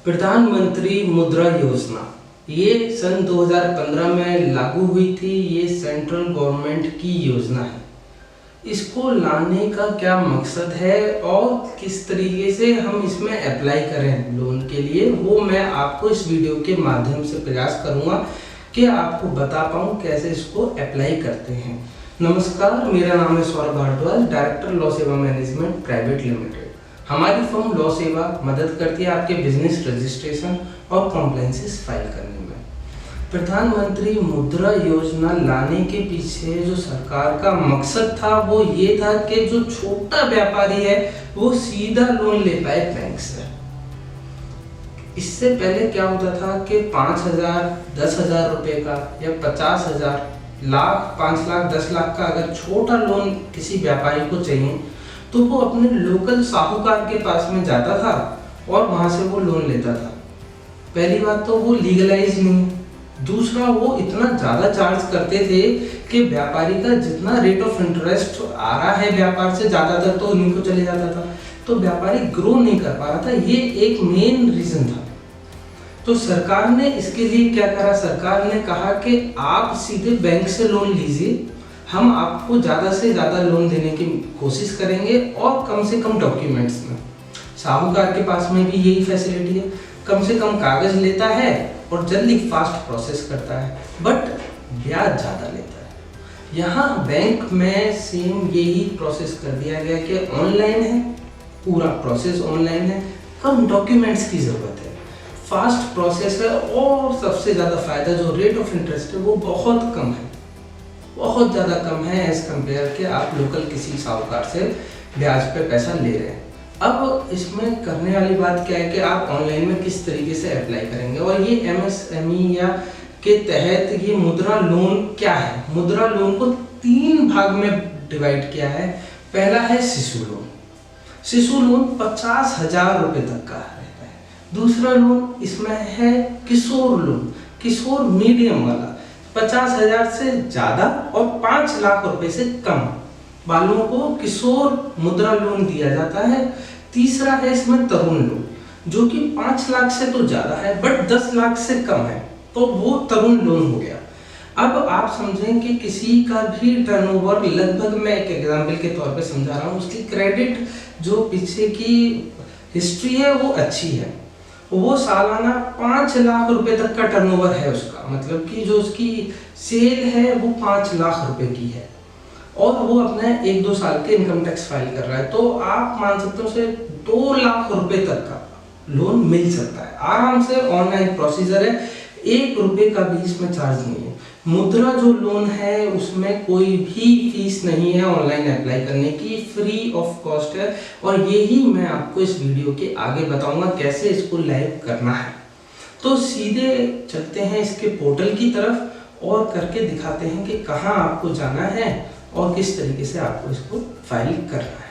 प्रधानमंत्री मुद्रा योजना ये सन 2015 में लागू हुई थी। ये सेंट्रल गवर्नमेंट की योजना है। इसको लाने का क्या मकसद है और किस तरीके से हम इसमें अप्लाई करें लोन के लिए, वो मैं आपको इस वीडियो के माध्यम से प्रयास करूंगा कि आपको बता पाऊँ कैसे इसको अप्लाई करते हैं। नमस्कार, मेरा नाम है सौरभ भारद्वाज, डायरेक्टर लॉ सेवा मैनेजमेंट प्राइवेट लिमिटेड। हमारी फर्म लॉ सेवा मदद करती है आपके बिजनेस रजिस्ट्रेशन और कॉम्प्लायंसेस फाइल करने में। प्रधानमंत्री मुद्रा योजना लाने के पीछे जो सरकार का मकसद था वो ये था कि जो छोटा व्यापारी है वो सीधा लोन ले पाए बैंक से। इससे पहले क्या होता था कि 5,000, 10,000 रुपए का या 50,000, लाख, 5 लाख, 10 लाख का अगर छोटा लोन किसी व्यापारी को चाहिए तो वो अपने लोकल साहूकार के पास में जाता था और वहां से वो लोन लेता था। पहली बात तो वो लीगलाइज नहीं, दूसरा वो इतना ज़्यादा चार्ज करते थे कि व्यापारी का जितना रेट ऑफ इंटरेस्ट आ रहा है व्यापार से ज़्यादातर तो उन्हीं को चले जाता था, तो व्यापारी ग्रो नहीं कर पा रहा था। ये एक मेन रीज़न था। तो सरकार ने इसके लिए क्या करा, सरकार ने कहा कि आप सीधे बैंक से लोन लीजिए, हम आपको ज़्यादा से ज़्यादा लोन देने की कोशिश करेंगे और कम से कम डॉक्यूमेंट्स में। साहूकार के पास में भी यही फैसिलिटी है, कम से कम कागज लेता है और जल्दी फास्ट प्रोसेस करता है, बट ब्याज ज़्यादा लेता है। यहाँ बैंक में सेम यही प्रोसेस कर दिया गया कि ऑनलाइन है, पूरा प्रोसेस ऑनलाइन है, कम डॉक्यूमेंट्स की ज़रूरत है, फास्ट प्रोसेस है और सबसे ज़्यादा फ़ायदा जो रेट ऑफ इंटरेस्ट है वो बहुत कम है, बहुत ज़्यादा कम है एज़ कम्पेयर के आप लोकल किसी साहूकार से ब्याज पे पैसा ले रहे हैं। अब इसमें करने वाली बात क्या है कि आप ऑनलाइन में किस तरीके से अप्लाई करेंगे, और ये एमएसएमई या के तहत ये मुद्रा लोन क्या है। मुद्रा लोन को 3 भाग में डिवाइड किया है। पहला है शिशु लोन। शिशु लोन 50,000 रुपये तक का रहता है। दूसरा लोन इसमें है किशोर लोन, किशोर मीडियम वाला, 50,000 से ज़्यादा और 5 लाख रुपए से कम वालों को किशोर मुद्रा लोन दिया जाता है। तीसरा है इसमें तरुण लोन, जो कि 5 लाख से तो ज़्यादा है बट 10 लाख से कम है, तो वो तरुण लोन हो गया। अब आप समझें कि किसी का भी टर्नओवर लगभग, मैं एक एग्जाम्पल के तौर पे समझा रहा हूँ, उसकी क्रेडिट जो पीछे की हिस्ट्री है वो अच्छी है, वो सालाना 5 लाख रुपए तक का टर्नओवर है उसका, मतलब कि जो उसकी सेल है वो 5 लाख रुपए की है और वो अपने 1-2 साल के इनकम टैक्स फाइल कर रहा है, तो आप मान सकते हो उसे 2 लाख रुपए तक का लोन मिल सकता है आराम से। ऑनलाइन प्रोसीजर है, 1 रुपए का भी इसमें चार्ज नहीं है। मुद्रा जो लोन है उसमें कोई भी फीस नहीं है, ऑनलाइन अप्लाई करने की फ्री ऑफ कॉस्ट है, और यही मैं आपको इस वीडियो के आगे बताऊंगा कैसे इसको लाइव करना है। तो सीधे चलते हैं इसके पोर्टल की तरफ और करके दिखाते हैं कि कहाँ आपको जाना है और किस तरीके से आपको इसको फाइल करना है।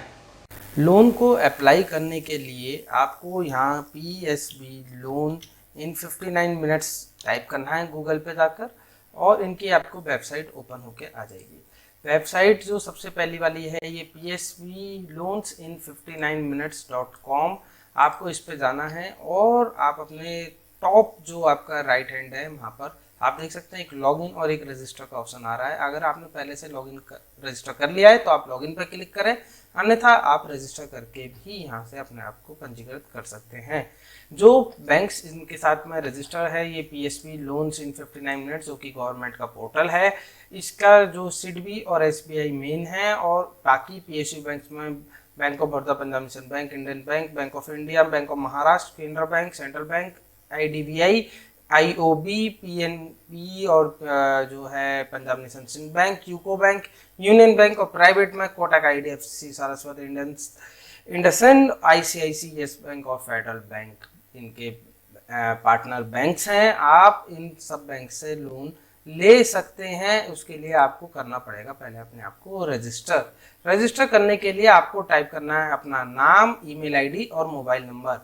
लोन को अप्लाई करने के लिए आपको यहाँ PSB loan in 59 minutes type करना है गूगल पे जाकर, और इनकी आपको वेबसाइट ओपन होके आ जाएगी। वेबसाइट जो सबसे पहली वाली है ये psbloansin59minutes.com, आपको इस पे जाना है और आप अपने टॉप जो आपका राइट हैंड है वहाँ पर आप देख सकते हैं एक लॉगिन और एक रजिस्टर का ऑप्शन आ रहा है। अगर आपने पहले से रजिस्टर कर लिया है तो आप लॉगिन पर क्लिक करें, अन्यथा आप रजिस्टर करके भी यहाँ से अपने आप को पंजीकृत कर सकते हैं। जो बैंक्स इनके साथ में रजिस्टर है ये PSB लोन्स इन 59 मिनट्स, जो कि गवर्नमेंट का पोर्टल है। इसका जो सिडबी और SBI मेन है, और बाकी PSU बैंक्स में bank of Baroda, Punjab national bank, Indian bank, bank of India, bank of Maharashtra, Canara bank, central bank, IDBI, IOB, PNB और जो है Punjab national bank, UCO bank, union bank, और प्राइवेट में Kotak, IDFC, Saraswat, IndusInd, ICICI bank और फेडरल बैंक इनके partner banks हैं। आप इन सब बैंक से लोन ले सकते हैं। उसके लिए आपको करना पड़ेगा पहले अपने आप को रजिस्टर करने के लिए आपको टाइप करना है अपना नाम, ईमेल आईडी और मोबाइल नंबर।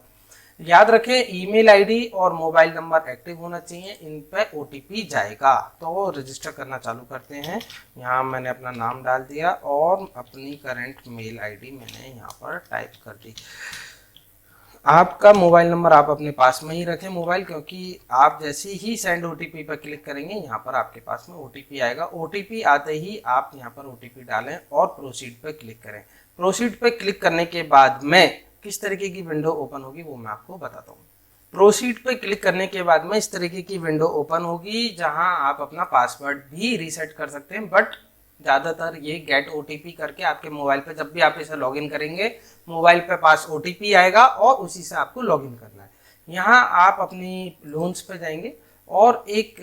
याद रखें, ईमेल आईडी और मोबाइल नंबर एक्टिव होना चाहिए, इन पे OTP जाएगा। तो रजिस्टर करना चालू करते हैं। यहाँ मैंने अपना नाम डाल दिया और अपनी करंट मेल आईडी मैंने यहाँ पर टाइप कर दी। आपका मोबाइल नंबर आप अपने पास में ही रखें मोबाइल, क्योंकि आप जैसे ही सेंड ओटीपी पर क्लिक करेंगे यहाँ पर आपके पास में ओटीपी आएगा। ओटीपी आते ही आप यहाँ पर ओटीपी डालें और प्रोसीड पर क्लिक करें। प्रोसीड पर क्लिक करने के बाद में किस तरीके की विंडो ओपन होगी वो मैं आपको बताता हूँ। प्रोसीड पर क्लिक करने के बाद में इस तरीके की विंडो ओपन होगी, जहाँ आप अपना पासवर्ड भी रीसेट कर सकते हैं, बट ज़्यादातर ये गेट ओटीपी करके आपके मोबाइल पे जब भी आप इसे लॉगिन करेंगे मोबाइल पे पास ओटीपी आएगा और उसी से आपको लॉगिन करना है। यहाँ आप अपनी लोन्स पे जाएंगे और एक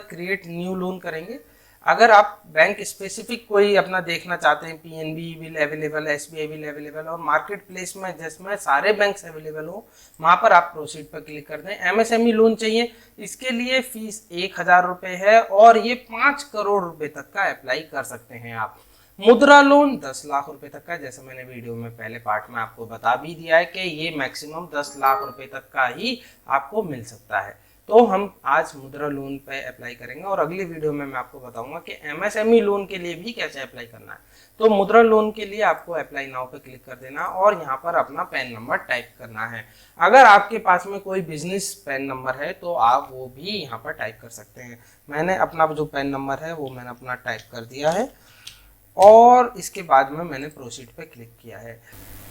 क्रिएट न्यू लोन करेंगे। अगर आप बैंक स्पेसिफिक कोई अपना देखना चाहते हैं, PNB bill available, SBI bill available और मार्केट प्लेस में जिसमें सारे बैंक्स अवेलेबल हो, वहाँ पर आप प्रोसीड पर क्लिक कर दें। एमएसएमई लोन चाहिए, इसके लिए फीस 1000 रुपये है और ये 5 करोड़ रुपए तक का अप्लाई कर सकते हैं आप। मुद्रा लोन 10 लाख रुपए तक का, जैसे मैंने वीडियो में पहले पार्ट में आपको बता भी दिया है कि ये मैक्सिमम 10 लाख रुपए तक का ही आपको मिल सकता है। तो हम आज मुद्रा लोन पे अप्लाई करेंगे और अगली वीडियो में मैं आपको बताऊंगा कि एमएसएमई लोन के लिए भी कैसे अप्लाई करना है। तो मुद्रा लोन के लिए आपको अप्लाई नाउ पे क्लिक कर देना और यहाँ पर अपना पैन नंबर टाइप करना है। अगर आपके पास में कोई बिजनेस पैन नंबर है तो आप वो भी यहाँ पर टाइप कर सकते हैं। मैंने अपना जो पैन नंबर है वो मैंने अपना टाइप कर दिया है और इसके बाद में मैंने प्रोसीड पे क्लिक किया है।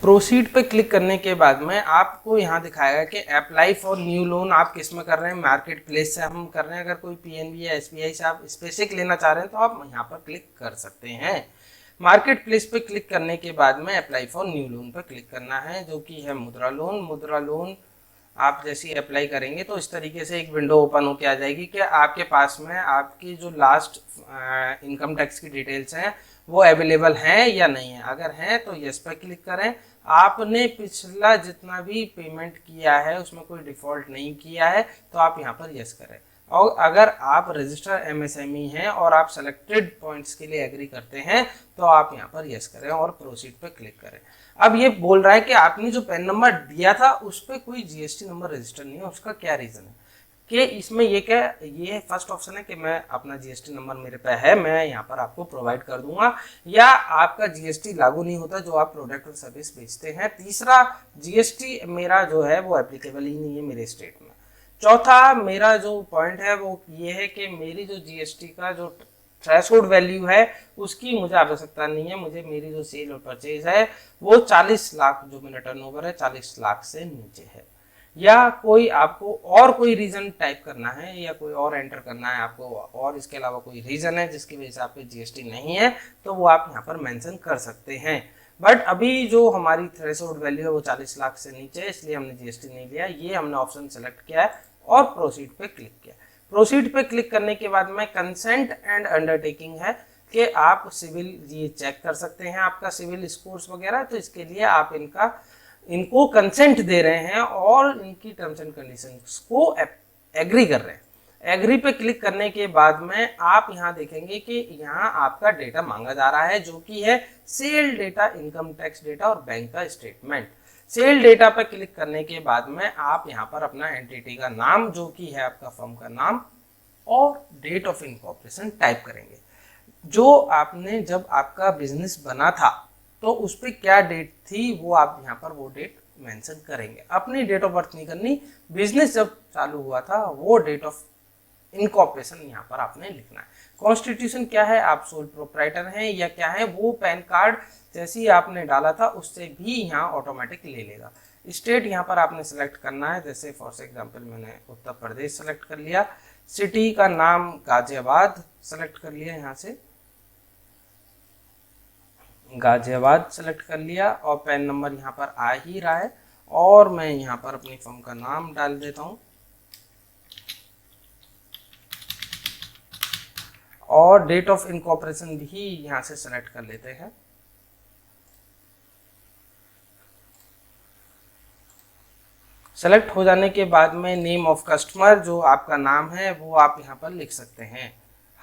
प्रोसीड पे क्लिक करने के बाद में आपको यहाँ दिखाएगा कि अप्लाई फॉर न्यू लोन आप किस में कर रहे हैं, मार्केट प्लेस से हम कर रहे हैं। अगर कोई पीएनबी या एसबीआई से आप स्पेसिफिक लेना चाह रहे हैं तो आप यहाँ पर क्लिक कर सकते हैं। मार्केट प्लेस पे क्लिक करने के बाद में अप्लाई फॉर न्यू लोन पर क्लिक करना है, जो कि है मुद्रा लोन। मुद्रा लोन आप जैसे ही अप्लाई करेंगे तो इस तरीके से एक विंडो ओपन होकर आ जाएगी कि आपके पास में आपकी जो लास्ट इनकम टैक्स की डिटेल्स हैं वो अवेलेबल हैं या नहीं है। अगर हैं तो यस पर क्लिक करें। आपने पिछला जितना भी पेमेंट किया है उसमें कोई डिफ़ॉल्ट नहीं किया है तो आप यहाँ पर यस करें। और अगर आप रजिस्टर एमएसएमई हैं और आप सेलेक्टेड पॉइंट्स के लिए एग्री करते हैं तो आप यहाँ पर यस करें और प्रोसीड पर क्लिक करें। अब ये बोल रहा है कि आपने जो पैन नंबर दिया था उस पर कोई जीएसटी नंबर रजिस्टर नहीं है। उसका क्या रीज़न है कि इसमें ये फर्स्ट ऑप्शन है कि मैं अपना जीएसटी नंबर मेरे पे है, मैं यहाँ पर आपको प्रोवाइड कर दूंगा, या आपका जीएसटी लागू नहीं होता जो आप प्रोडक्ट और सर्विस बेचते हैं। तीसरा, जीएसटी मेरा जो है वो एप्लीकेबल ही नहीं है मेरे स्टेट में। चौथा, मेरा जो पॉइंट है वो ये है कि मेरी जो जीएसटी का जो थ्रेशोल्ड वैल्यू है उसकी मुझे आवश्यकता नहीं है। मुझे मेरी जो सेल और परचेज है वो 40 लाख, जो मेरा टर्नओवर है 40 लाख से नीचे है। या कोई आपको और कोई रीज़न टाइप करना है या कोई और एंटर करना है आपको, और इसके अलावा कोई रीज़न है जिसकी वजह से आप पे जीएसटी नहीं है तो वो आप यहाँ पर मेंशन कर सकते हैं। बट अभी जो हमारी थ्रेशोल्ड वैल्यू है वो 40 लाख से नीचे है, इसलिए हमने जीएसटी नहीं लिया। ये हमने ऑप्शन सेलेक्ट किया है और प्रोसीड पे क्लिक किया। प्रोसीड पे क्लिक करने के बाद में कंसेंट एंड अंडरटेकिंग है कि आप सिविल ये चेक कर सकते हैं आपका सिविल स्कोर्स वगैरह, तो इसके लिए आप इनको कंसेंट दे रहे हैं और इनकी टर्म्स एंड कंडीशंस को एग्री कर रहे हैं। एग्री पे क्लिक करने के बाद में आप यहाँ देखेंगे कि यहाँ आपका डेटा मांगा जा रहा है, जो कि है sale data, income tax data और बैंक का स्टेटमेंट। सेल डेटा पर क्लिक करने के बाद में आप यहाँ पर अपना एंटिटी का नाम, जो कि है आपका फर्म का नाम, और डेट ऑफ इनकॉर्पोरेशन टाइप करेंगे। जो आपने जब आपका बिजनेस बना था तो उस पर क्या डेट थी वो आप यहाँ पर वो डेट मेंशन करेंगे। अपनी डेट ऑफ बर्थ नहीं करनी, बिजनेस जब चालू हुआ था वो डेट ऑफ इनकॉर्पोरेशन यहाँ पर आपने लिखना है। कॉन्स्टिट्यूशन क्या है, आप सोल प्रोप्राइटर हैं या क्या है, वो पैन कार्ड जैसे ही आपने डाला था उससे भी यहाँ ऑटोमेटिक ले लेगा। स्टेट यहाँ पर आपने सेलेक्ट करना है, जैसे फॉर एग्जांपल मैंने उत्तर प्रदेश सेलेक्ट कर लिया। सिटी का नाम गाजियाबाद सेलेक्ट कर लिया, यहाँ से गाजियाबाद सेलेक्ट कर लिया और पैन नंबर यहाँ पर आ ही रहा है और मैं यहाँ पर अपनी फर्म का नाम डाल देता हूँ और डेट ऑफ इनकॉर्पोरेशन भी यहाँ से सेलेक्ट कर लेते हैं। सेलेक्ट हो जाने के बाद में नेम ऑफ कस्टमर, जो आपका नाम है वो आप यहाँ पर लिख सकते हैं।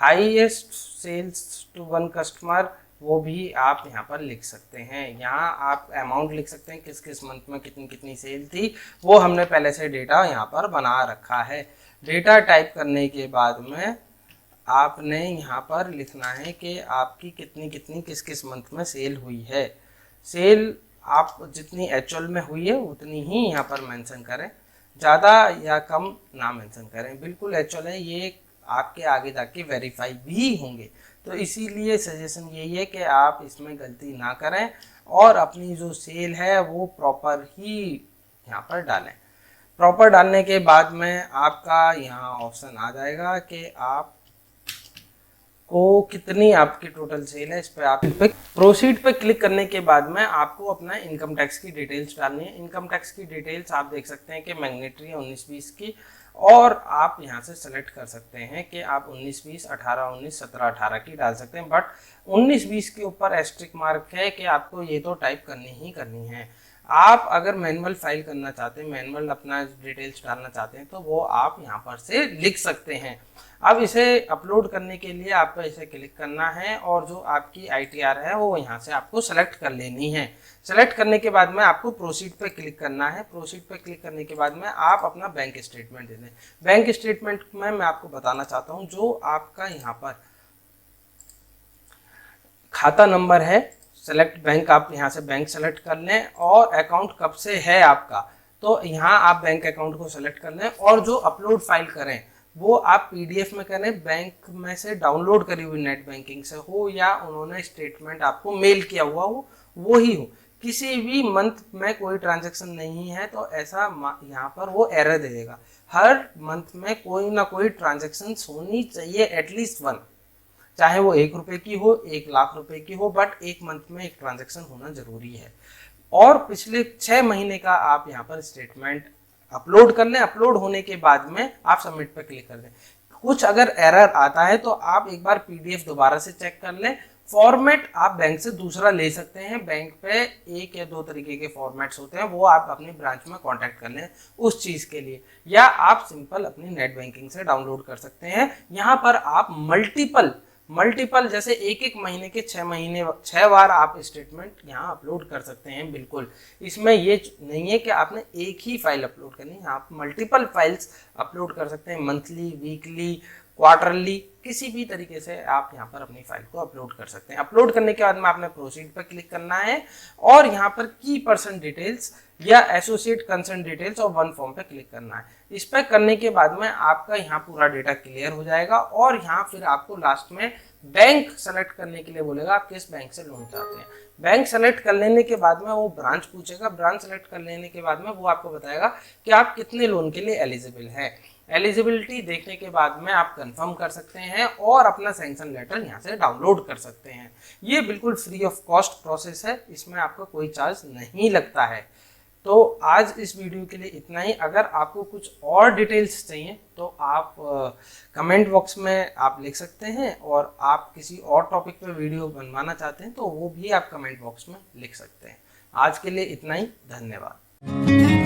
Highest sales to one customer, वो भी आप यहाँ पर लिख सकते हैं। यहाँ आप अमाउंट लिख सकते हैं, किस किस मंथ में कितनी कितनी सेल थी, वो हमने पहले से डेटा यहाँ पर बना रखा है। डेटा टाइप करने के बाद में आपने यहाँ पर लिखना है कि आपकी कितनी कितनी किस किस मंथ में सेल हुई है। सेल आप जितनी एक्चुअल में हुई है उतनी ही यहाँ पर मेंशन करें, ज़्यादा या कम ना मेंशन करें। बिल्कुल एक्चुअल है, ये आपके आगे जाके वेरीफाई भी होंगे, तो इसीलिए सजेशन यही है कि आप इसमें गलती ना करें और अपनी जो सेल है वो प्रॉपर ही यहाँ पर डालें। प्रॉपर डालने के बाद में आपका यहाँ ऑप्शन आ जाएगा कि आप को कितनी आपकी टोटल सेल है, इस पर आप प्रोसीड पे क्लिक करने के बाद में आपको अपना इनकम टैक्स की डिटेल्स डालनी है। इनकम टैक्स की डिटेल्स आप देख सकते हैं कि मैग्नेटरी है 19-20 की, और आप यहाँ से सेलेक्ट कर सकते हैं कि आप 19-20, 18-19, 17-18 की डाल सकते हैं, बट 19-20 के ऊपर एस्ट्रिक मार्क है कि आपको ये तो टाइप करनी ही करनी है। आप अगर मैनुअल फाइल करना चाहते हैं, मैनुअल अपना डिटेल्स डालना चाहते हैं, तो वो आप यहाँ पर से लिख सकते हैं। अब इसे अपलोड करने के लिए आपको इसे क्लिक करना है और जो आपकी ITR है वो यहाँ से आपको सेलेक्ट कर लेनी है। सेलेक्ट करने के बाद में आपको प्रोसीड पे क्लिक करना है। प्रोसीड पे क्लिक करने के बाद में आप अपना बैंक स्टेटमेंट दे दें। बैंक स्टेटमेंट में मैं आपको बताना चाहता हूँ, जो आपका यहाँ पर खाता नंबर है, सेलेक्ट बैंक, आप यहाँ से बैंक सेलेक्ट कर लें, और अकाउंट कब से है आपका, तो यहाँ आप बैंक अकाउंट को सेलेक्ट कर लें, और जो अपलोड फाइल करें वो आप PDF में करें, बैंक में से डाउनलोड करी हुई नेट बैंकिंग से हो या उन्होंने स्टेटमेंट आपको मेल किया हुआ हो, वो ही हो। किसी भी मंथ में कोई ट्रांजैक्शन नहीं है तो ऐसा यहाँ पर वो एरर दे देगा। हर मंथ में कोई ना कोई ट्रांजैक्शन होनी चाहिए, एटलीस्ट वन, चाहे वो 1 रुपये की हो, 1 लाख रुपए की हो, बट एक मंथ में एक ट्रांजैक्शन होना जरूरी है। और पिछले 6 महीने का आप यहाँ पर स्टेटमेंट अपलोड कर लें। अपलोड होने के बाद में आप सबमिट पर क्लिक कर दें। कुछ अगर एरर आता है तो आप एक बार PDF दोबारा से चेक कर लें। फॉर्मेट आप बैंक से दूसरा ले सकते हैं, बैंक पे 1 या 2 तरीके के फॉर्मेट्स होते हैं, वो आप अपनी ब्रांच में कांटेक्ट कर लें उस चीज़ के लिए, या आप सिंपल अपनी नेट बैंकिंग से डाउनलोड कर सकते हैं। यहाँ पर आप मल्टीपल जैसे एक महीने के 6 बार आप स्टेटमेंट यहाँ अपलोड कर सकते हैं। बिल्कुल इसमें ये नहीं है कि आपने एक ही फाइल अपलोड करनी है, आप मल्टीपल फाइल्स अपलोड कर सकते हैं, मंथली, वीकली, क्वार्टरली, किसी भी तरीके से आप यहाँ पर अपनी फाइल को अपलोड कर सकते हैं। अपलोड करने के बाद में आपने प्रोसीड पर क्लिक करना है और यहाँ पर की पर्सन डिटेल्स या एसोसिएट कंसर्न डिटेल्स और वन फॉर्म पे क्लिक करना है। इस पर करने के बाद में आपका यहाँ पूरा डेटा क्लियर हो जाएगा और यहाँ फिर आपको लास्ट में बैंक सेलेक्ट करने के लिए बोलेगा आप किस बैंक से लोन चाहते हैं। बैंक सेलेक्ट कर लेने के बाद में वो ब्रांच पूछेगा। ब्रांच सेलेक्ट कर लेने के बाद में वो आपको बताएगा कि आप कितने लोन के लिए एलिजिबल है। एलिजिबिलिटी देखने के बाद में आप कंफर्म कर सकते हैं और अपना सैंक्शन लेटर यहाँ से डाउनलोड कर सकते हैं। ये बिल्कुल फ्री ऑफ कॉस्ट प्रोसेस है, इसमें आपका कोई चार्ज नहीं लगता है। तो आज इस वीडियो के लिए इतना ही। अगर आपको कुछ और डिटेल्स चाहिए तो आप कमेंट बॉक्स में आप लिख सकते हैं, और आप किसी और टॉपिक पे वीडियो बनवाना चाहते हैं तो वो भी आप कमेंट बॉक्स में लिख सकते हैं। आज के लिए इतना ही, धन्यवाद।